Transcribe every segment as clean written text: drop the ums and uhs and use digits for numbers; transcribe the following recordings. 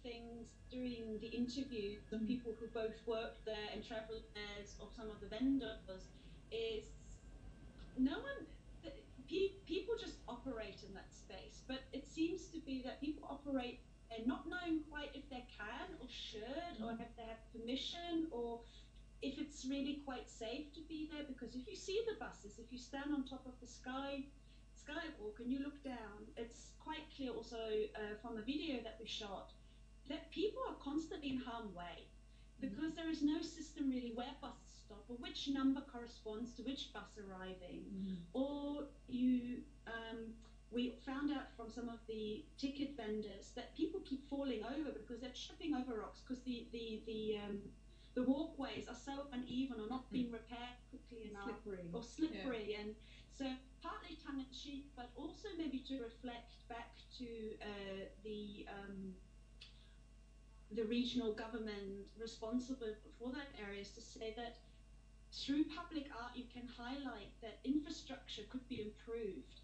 things during the interviews of people who both worked there and traveled there, of some of the vendors, is no one people just operate in that space, but it seems to be that people operate and not knowing quite if they can or should or if they have permission or if it's really quite safe to be there. Because if you see the buses, if you stand on top of the skywalk and you look down, it's quite clear also from the video that we shot that people are constantly in harm's way because there is no system really where buses stop or which number corresponds to which bus arriving. Or we found out from some of the ticket vendors that people keep falling over because they're tripping over rocks because the walkways are so uneven or not being repaired quickly enough, or slippery. And so partly tongue-in-cheek, but also maybe to reflect back to the regional government responsible for that areas to say that through public art you can highlight that infrastructure could be improved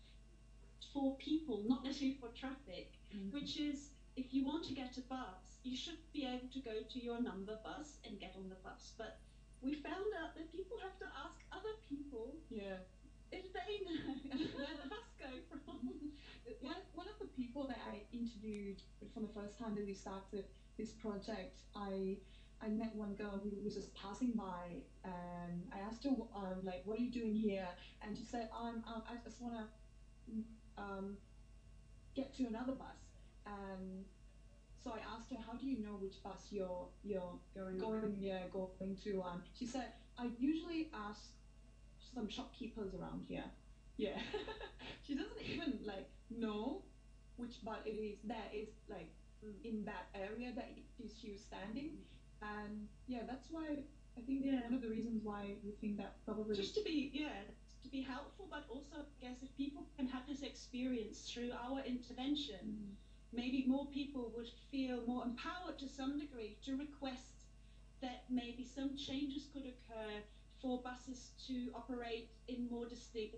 for people, not necessarily for traffic, which is if you want to get a bus, you should be able to go to your number bus and get on the bus. But we found out that people have to ask other people if they know where the bus go from. One of the people that I interviewed from the first time that we started this project, I met one girl who was just passing by, and I asked her, like, what are you doing here? And she said, I just want to get to another bus. And so I asked her, how do you know which bus you're going to? She said, I usually ask some shopkeepers around here. Yeah, she doesn't even like know which bus it is that is like in that area that she was standing. And yeah, that's why I think one of the reasons why we think that probably just to be helpful, but also I guess if people can have this experience through our intervention, maybe more people would feel more empowered to some degree to request that maybe some changes could occur for buses to operate in more distinct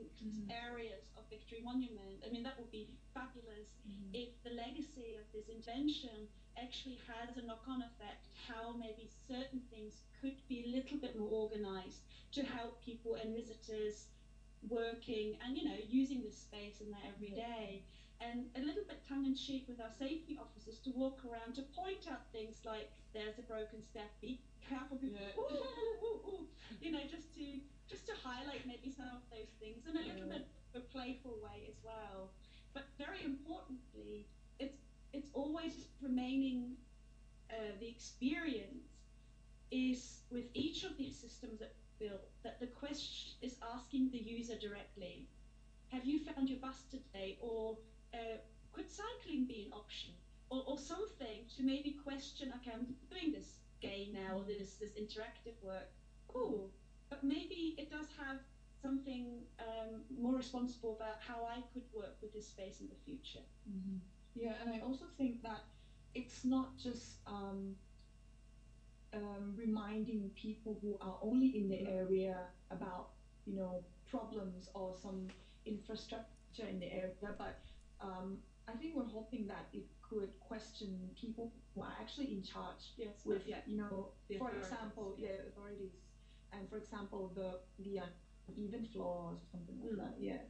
areas of Victory Monument. I mean, that would be fabulous if the legacy of this intervention actually has a knock-on effect, how maybe certain things could be a little bit more organized to help people and visitors working and, you know, using this space in their everyday. And a little bit tongue-in-cheek with our safety officers to walk around to point out things like there's a broken step, be careful, you know, just to highlight maybe some of those things in a little bit of a playful way as well. But very importantly, it's always remaining the experience is with each of these systems that built that the question is asking the user directly, have you found your bus today? Or could cycling be an option? Or something to maybe question, okay, I'm doing this game now, this interactive work, cool, but maybe it does have something more responsible about how I could work with this space in the future. Yeah, and I also think that it's not just reminding people who are only in the area about, you know, problems or some infrastructure in the area, but I think we're hoping that it could question people who are actually in charge with, you know, for example, authorities, and for example, the uneven floors or something like that.